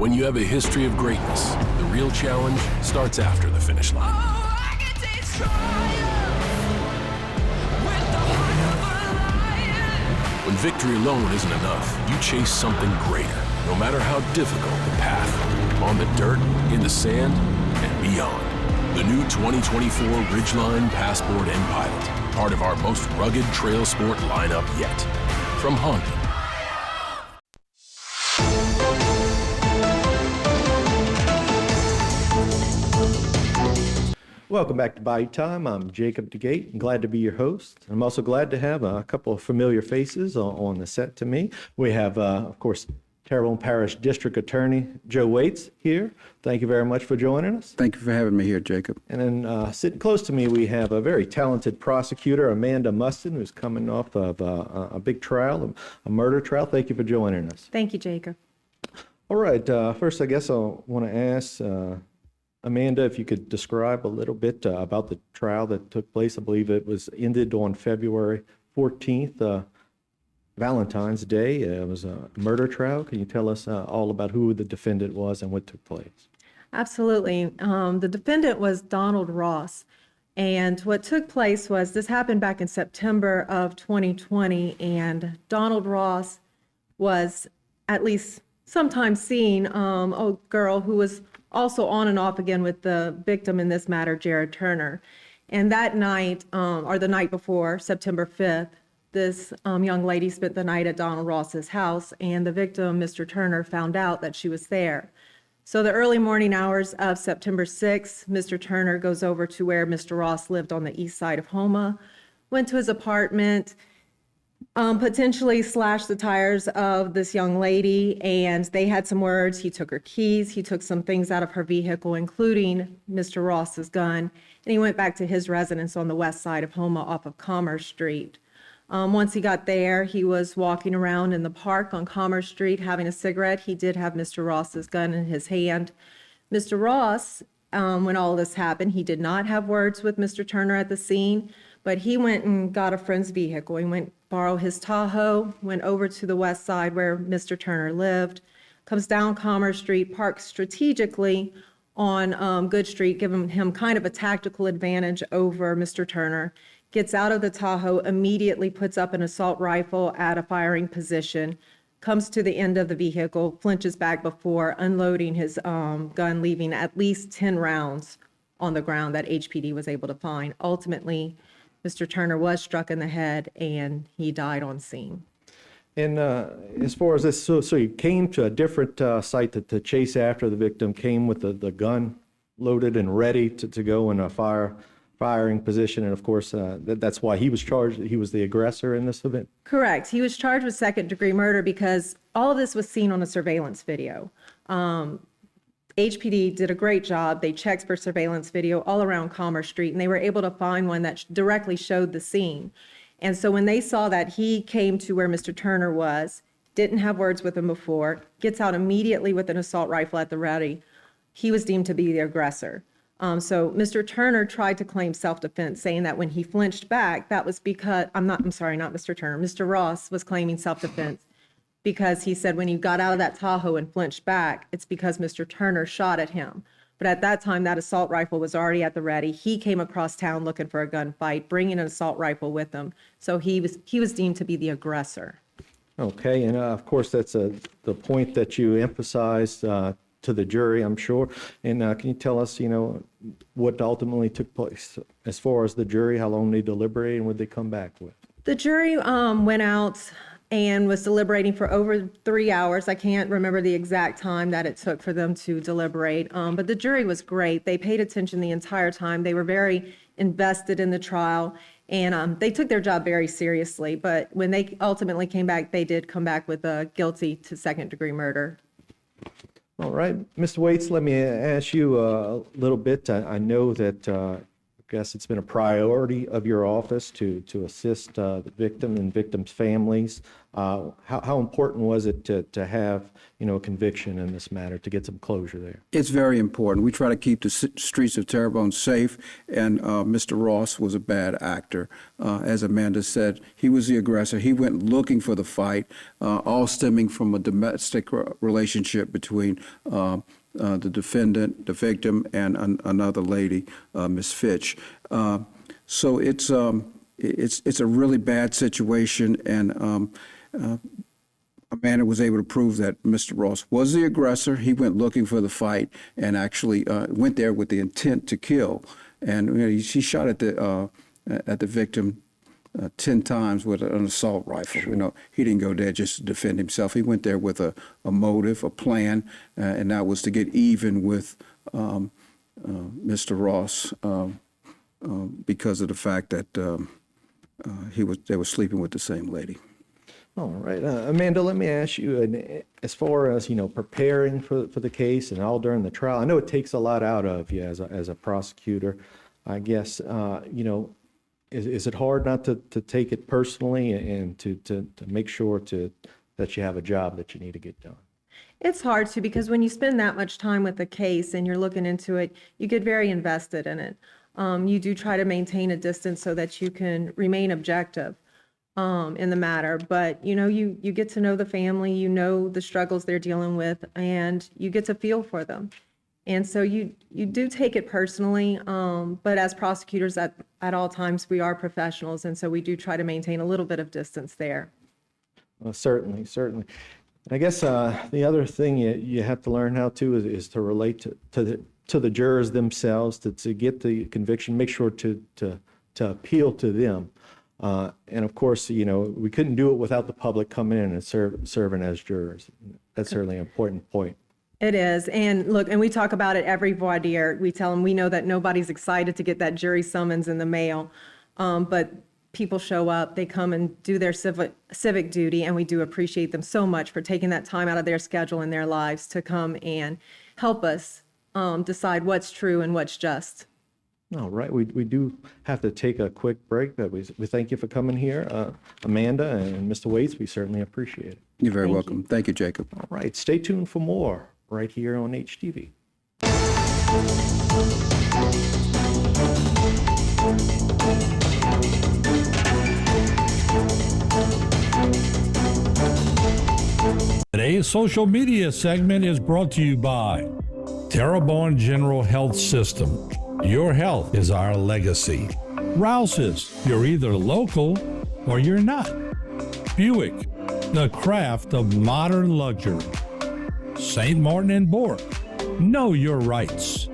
When you have a history of greatness, the real challenge starts after the finish line. I can taste triumph with the heart of a lion. When victory alone isn't enough, you chase something greater, no matter how difficult the path. On the dirt, in the sand, and beyond. The new 2024 Ridgeline Passport and Pilot, part of our most rugged trail sport lineup yet. From Honda. Welcome back to Bayou Time. I'm Jacob DeGate. I'm glad to be your host. I'm also glad to have a couple of familiar faces on the set to me. We have, of course, Terrebonne Parish District Attorney Joe Waits here. Thank you very much for joining us. Thank you for having me here, Jacob. And then sitting close to me, we have a very talented prosecutor, Amanda Mustin, who's coming off of a big trial, a murder trial. Thank you for joining us. Thank you, Jacob. All right. First, I guess I want to ask Amanda, if you could describe a little bit about the trial that took place. I believe it was ended on February 14th, Valentine's Day. It was a murder trial. Can you tell us all about who the defendant was and what took place? Absolutely. The defendant was Donald Ross. And what took place was this happened back in September of 2020. And Donald Ross was at least sometimes seen a girl who was also on and off again with the victim in this matter, Jared Turner. And that night, or the night before, September 5th, this young lady spent the night at Donald Ross's house, and the victim, Mr. Turner, found out that she was there. So the early morning hours of September 6th, Mr. Turner goes over to where Mr. Ross lived on the east side of Houma, went to his apartment, potentially slashed the tires of this young lady, and they had some words. He took her keys, he took some things out of her vehicle, including Mr. Ross's gun, and he went back to his residence on the west side of Houma off of Commerce Street. Once he got there, he was walking around in the park on Commerce Street having a cigarette. He did have Mr. Ross's gun in his hand. Mr. Ross, when all this happened, he did not have words with Mr. Turner at the scene, but he went and got a friend's vehicle. He went borrow his Tahoe, went over to the west side where Mr. Turner lived, comes down Commerce Street, parks strategically on Good Street, giving him kind of a tactical advantage over Mr. Turner, gets out of the Tahoe, immediately puts up an assault rifle at a firing position, comes to the end of the vehicle, flinches back before unloading his gun, leaving at least 10 rounds on the ground that HPD was able to find. Ultimately, Mr. Turner was struck in the head and he died on scene. And as far as this, so you came to a different site to chase after the victim, came with the gun loaded and ready to go in a firing position, and of course that's why he was charged. He was the aggressor in this event. Correct. He was charged with second-degree murder because all of this was seen on a surveillance video. HPD did a great job. They checked for surveillance video all around Commerce Street, and they were able to find one that directly showed the scene. And so when they saw that he came to where Mr. Turner was, didn't have words with him before, gets out immediately with an assault rifle at the ready, he was deemed to be the aggressor. So Mr. Turner tried to claim self-defense, saying that when he flinched back, that was because, not Mr. Turner, Mr. Ross was claiming self-defense because he said when he got out of that Tahoe and flinched back, it's because Mr. Turner shot at him. But at that time, that assault rifle was already at the ready. He came across town looking for a gunfight, bringing an assault rifle with him. So he was deemed to be the aggressor. Okay, and of course that's the point that you emphasized to the jury, I'm sure. And can you tell us, what ultimately took place as far as the jury, how long they deliberated, and what they come back with? The jury went out and was deliberating for over 3 hours. I can't remember the exact time that it took for them to deliberate, but the jury was great. They paid attention the entire time. They were very invested in the trial, and they took their job very seriously. But when they ultimately came back, they did come back with guilty to second-degree murder. All right, Mr. Waits, let me ask you a little bit. I know that guess it's been a priority of your office to assist the victim and victims' families. How important was it to have, a conviction in this matter, to get some closure there? It's very important. We try to keep the streets of Terrebonne safe, and Mr. Ross was a bad actor. As Amanda said, he was the aggressor. He went looking for the fight, all stemming from a domestic relationship between the defendant, the victim, and another lady, Miss Fitch. So it's a really bad situation, and Amanda was able to prove that Mr. Ross was the aggressor. He went looking for the fight and actually went there with the intent to kill. And she shot at the victim 10 times with an assault rifle. Sure. He didn't go there just to defend himself. He went there with a motive, a plan, and that was to get even with Mr. Ross because of the fact that they were sleeping with the same lady. All right. Amanda, let me ask you, as far as, preparing for the case and all during the trial, I know it takes a lot out of you as a prosecutor. I guess, is it hard not to take it personally and to make sure that you have a job that you need to get done? It's hard to, because when you spend that much time with the case and you're looking into it, you get very invested in it. You do try to maintain a distance so that you can remain objective in the matter, but you get to know the family, the struggles they're dealing with, and you get to feel for them. And so you do take it personally, but as prosecutors at all times, we are professionals, and so we do try to maintain a little bit of distance there. Well, certainly. I guess the other thing you have to learn how to is to relate to the jurors themselves, to get the conviction, make sure to appeal to them. And of course, we couldn't do it without the public coming in and serving as jurors. That's certainly an important point. It is. And look, and we talk about it every voir dire. We tell them we know that nobody's excited to get that jury summons in the mail, but people show up, they come and do their civic duty, and we do appreciate them so much for taking that time out of their schedule and their lives to come and help us decide what's true and what's just. All right, we do have to take a quick break, but we thank you for coming here, Amanda and Mr. Waits. We certainly appreciate it. You're very welcome. Thank you, Jacob. All right, stay tuned for more right here on HTV. Today's social media segment is brought to you by Terrebonne General Health System. Your health is our legacy. Rouse's, you're either local or you're not. Buick, the craft of modern luxury. St. Martin and Bourke, know your rights.